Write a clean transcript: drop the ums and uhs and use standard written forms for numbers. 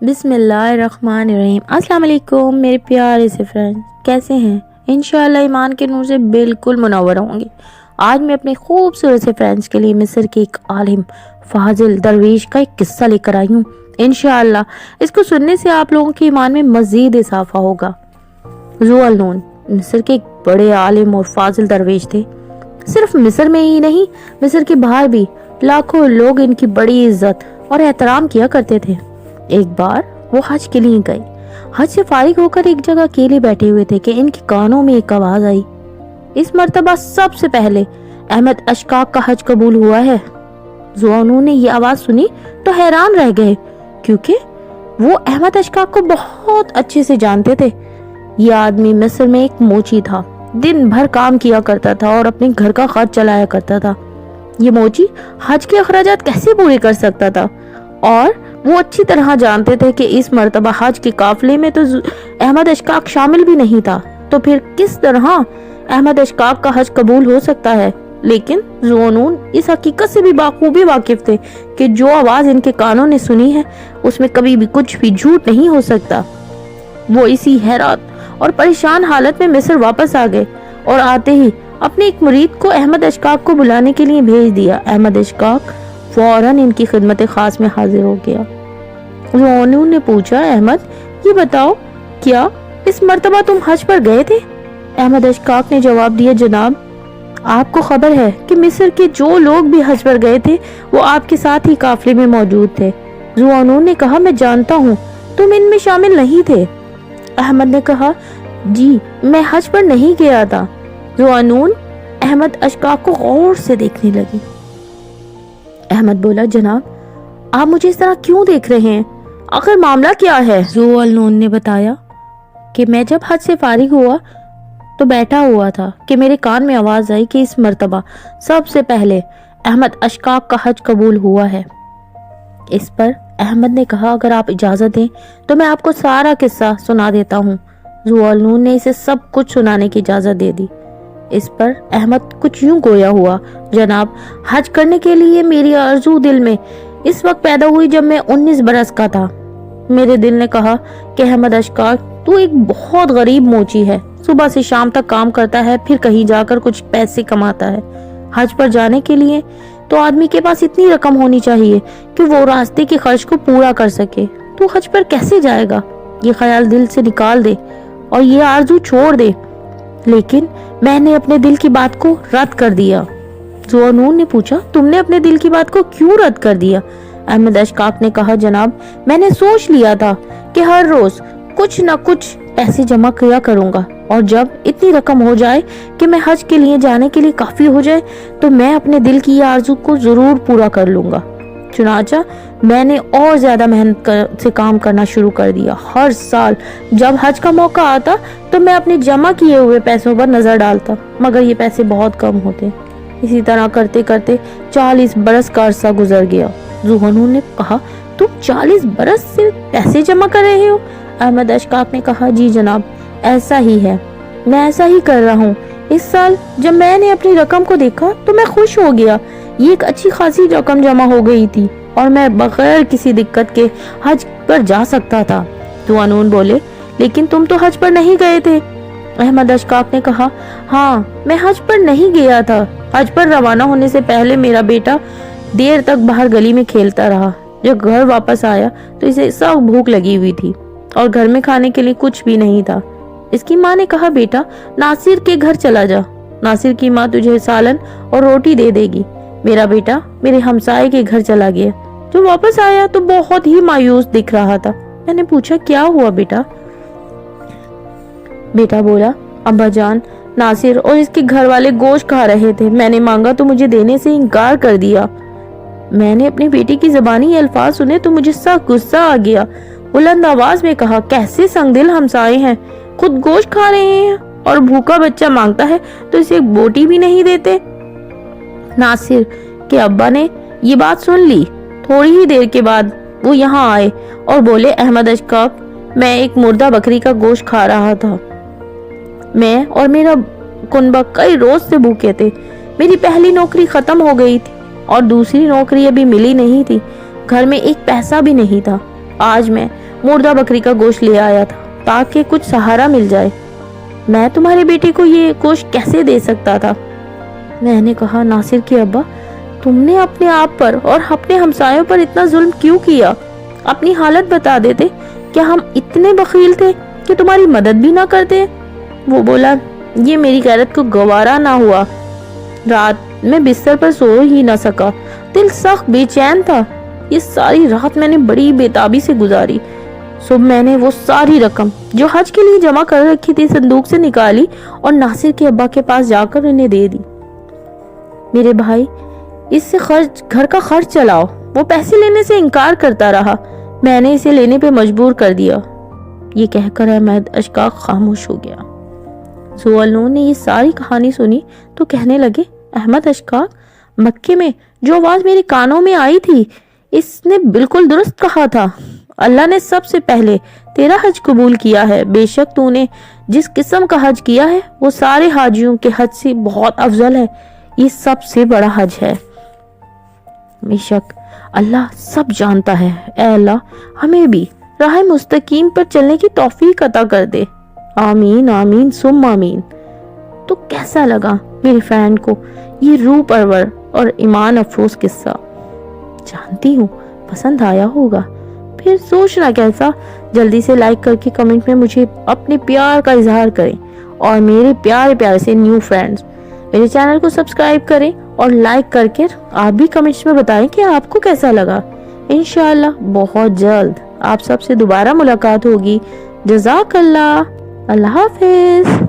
बिस्मिल्लाहिर्रहमानिर्रहीम। अस्सलाम वालेकुम मेरे प्यारे से फ्रेंड्स, कैसे हैं? इंशाअल्लाह ईमान के नूर से बिल्कुल मुनव्वर होंगे। आज मैं अपने खूबसूरत से फ्रेंड्स के लिए मिस्र के एक आलिम फाजिल दरवेश का एक किस्सा लेकर आई हूँ। इंशाअल्लाह इसको सुनने से आप लोगों के ईमान में मजीद इजाफा होगा। ज़ुअल-नून मिस्र के एक बड़े आलिम और फाजिल दरवेश थे। सिर्फ मिस्र में ही नहीं, मिस्र के बाहर भी लाखों लोग इनकी बड़ी इज्जत और एहतराम किया करते थे। एक बार वो हज के लिए गए। हज से फारिग होकर एक जगह अकेले बैठे हुए थे कि इनके कानों में एक आवाज आई। इस मर्तबा सबसे पहले अहमद अशकाक का हज कबूल हुआ है। ज़ुअल-नून ने ये आवाज सुनी तो हैरान रह गए, क्योंकि वो अहमद अशकाक को बहुत अच्छे से जानते थे। ये आदमी मिस्र में एक मोची था, दिन भर काम किया करता था और अपने घर का खर्च चलाया करता था। ये मोची हज के अखराजात कैसे पूरे कर सकता था, और वो अच्छी तरह जानते थे कि इस मर्तबा हज के काफिले में तो अहमद अशकाक शामिल भी नहीं था, तो फिर किस तरह अहमद अशकाक का हज कबूल हो सकता है। लेकिन ज़ुअल-नून इस हकीकत से भी बाखूबी वाकिफ थे कि जो आवाज इनके कानों ने सुनी है उसमें कभी भी कुछ भी झूठ नहीं हो सकता। वो इसी हैरत और परेशान हालत में मिस्र वापस आ गए और आते ही अपने एक मुरीद को अहमद अशकाक को बुलाने के लिए भेज दिया। अहमद अशकाक फौरन इनकी खिदमत खास में हाजिर हो गया। ज़ुअल-नून ने पूछा, अहमद ये बताओ, क्या इस मर्तबा तुम हज पर गए थे? अहमद अशकाक ने जवाब दिया, जनाब आपको खबर है कि मिस्र के जो लोग भी हज पर गए थे वो आपके साथ ही काफिले में मौजूद थे। ज़ुअल-नून ने कहा, मैं जानता हूँ तुम इनमें शामिल नहीं थे। अहमद ने कहा, जी मैं हज पर नहीं गया था। ज़ुअल-नून अहमद अशकाक को गौर से देखने लगी। अहमद बोला, जनाब आप मुझे इस तरह क्यों देख रहे हैं, आखिर मामला क्या है? ज़ुअल-नून ने बताया कि मैं जब हज से फारिग हुआ तो बैठा हुआ था कि मेरे कान में आवाज आई कि इस मर्तबा सबसे पहले अहमद अशकाक का हज कबूल हुआ है। इस पर अहमद ने कहा, अगर आप इजाजत दें तो मैं आपको सारा किस्सा सुना देता हूँ। ज़ुअल-नून ने इसे सब कुछ सुनाने की इजाजत दे दी। इस पर अहमद कुछ यूं गोया हुआ, जनाब हज करने के लिए मेरी आरज़ू दिल में इस वक्त पैदा हुई जब मैं 19 बरस का था। मेरे दिल ने कहा कि अहमद अशकाक तू एक बहुत गरीब मोची है, सुबह से शाम तक काम करता है, फिर कहीं जाकर कुछ पैसे कमाता है। हज पर जाने के लिए तो आदमी के पास इतनी रकम होनी चाहिए कि वो रास्ते के खर्च को पूरा कर सके। तू हज पर कैसे जाएगा? ये ख्याल दिल से निकाल दे और ये आरज़ू छोड़ दे। लेकिन मैंने अपने दिल की बात को रद्द कर दिया। ज़ुअल-नून ने पूछा, तुमने अपने दिल की बात को क्यों रद्द कर दिया? अहमद अशकाक ने कहा, जनाब मैंने सोच लिया था कि हर रोज कुछ न कुछ पैसे जमा किया करूंगा, और जब इतनी रकम हो जाए कि मैं हज के लिए जाने के लिए काफी हो जाए तो मैं अपने दिल की ये आरज़ू को जरूर पूरा कर लूंगा। चुनाचा मैंने और ज्यादा मेहनत से काम करना शुरू कर दिया। हर साल जब हज का मौका आता तो मैं अपने जमा किए हुए पैसों पर नजर डालता, मगर ये पैसे बहुत कम होते। इसी तरह करते करते 40 बरस का अरसा गुजर गया। ज़ुअल-नून ने कहा, तुम 40 बरस से पैसे जमा कर रहे हो? अहमद अशकाक ने कहा, जी जनाब ऐसा ही है, मैं ऐसा ही कर रहा हूँ। इस साल जब मैंने अपनी रकम को देखा तो मैं खुश हो गया। ये एक अच्छी खासी रकम जमा हो गई थी और मैं बगैर किसी दिक्कत के हज पर जा सकता था। ज़ुअल-नून बोले, लेकिन तुम तो हज पर नहीं गए थे। अहमद अशकाक ने कहा, हाँ मैं हज पर नहीं गया था। हज पर रवाना होने से पहले मेरा बेटा देर तक बाहर गली में खेलता रहा। जब घर वापस आया तो इसे सख्त भूख लगी हुई थी और घर में खाने के लिए कुछ भी नहीं था। इसकी माँ ने कहा, बेटा नासिर के घर चला जा, नासिर की माँ तुझे सालन और रोटी दे देगी। मेरा बेटा मेरे हमसाये के घर चला गया। जब वापस आया तो बहुत ही मायूस दिख रहा था। मैंने पूछा, क्या हुआ बेटा? बेटा बोला, अब्बा जान नासिर और इसके घर वाले गोश्त खा रहे थे, मैंने मांगा तो मुझे देने से इनकार कर दिया। मैंने अपनी बेटी की ज़बानी ये अल्फाज सुने तो मुझे सख्त गुस्सा आ गया। बुलंद आवाज में कहा, कैसे संगदिल हमसाए हैं, खुद गोश्त खा रहे हैं और भूखा बच्चा मांगता है तो इसे एक बोटी भी नहीं देते। नासिर के अब्बा ने ये बात सुन ली। थोड़ी ही देर के बाद वो यहाँ आए और बोले, अहमद अशकाक मैं एक मुर्दा बकरी का गोश्त खा रहा था। मैं और मेरा कुनबा कई रोज से भूखे थे। मेरी पहली नौकरी खत्म हो गई थी और दूसरी नौकरी अभी मिली नहीं थी। घर में एक पैसा भी नहीं था। आज मैं मुर्दा बकरी का गोश्त ले आया था ताकि कुछ सहारा मिल जाए। मैं तुम्हारे बेटे को ये गोश्त कैसे दे सकता था? मैंने कहा, नासिर के अब्बा, तुमने अपने आप पर और अपने हमसायों पर इतना जुल्म क्यों किया? अपनी हालत बता देते। क्या हम इतने बखील थे कि तुम्हारी मदद भी ना करते? वो बोला, ये मेरी गैरत को गवारा ना हुआ। रात में बिस्तर पर सो ही ना सका, दिल सख्त बेचैन था। ये सारी रात मैंने बड़ी बेताबी से गुजारी। सुबह मैंने वो सारी रकम जो हज के लिए जमा कर रखी थी संदूक से निकाली और नासिर के अब्बा के पास जाकर उन्हें दे दी। मेरे भाई, इससे घर का खर्च चलाओ। वो पैसे लेने से इनकार करता रहा। मैंने इसे लेने पे मजबूर कर दिया। ये कहकर अहमद अशकाक खामोश हो गया। ज़ुअलनून ने ये सारी कहानी सुनी तो कहने लगे, अहमद अशकाक, मक्के में जो आवाज मेरे कानों में आई थी, इसने बिल्कुल दुरुस्त कहा था। अल्लाह ने सबसे पहले तेरा हज कबूल किया है। बेशक तूने जिस किस्म का हज किया है वो सारे हाजियों के हज से बहुत अफजल है। ये सबसे बड़ा हज है। बेशक अल्लाह सब जानता है। ऐ अल्लाह, हमें भी राह मुस्तकीम पर चलने की तौफीक अता कर दे। आमीन आमीन सुम आमीन। तो कैसा लगा मेरे फ्रेंड को ये रूह परवर और ईमान अफरोज किस्सा? जानती हूँ पसंद आया होगा। फिर सोचना कैसा, जल्दी से लाइक करके कमेंट में मुझे अपने प्यार का इजहार करें। और मेरे प्यारे प्यारे से न्यू फ्रेंड्स, मेरे चैनल को सब्सक्राइब करें और लाइक करके आप भी कमेंट्स में बताएं कि आपको कैसा लगा। इंशाअल्लाह बहुत जल्द आप सबसे दोबारा मुलाकात होगी। जज़ाकल्लाह। अल्लाह हाफिज।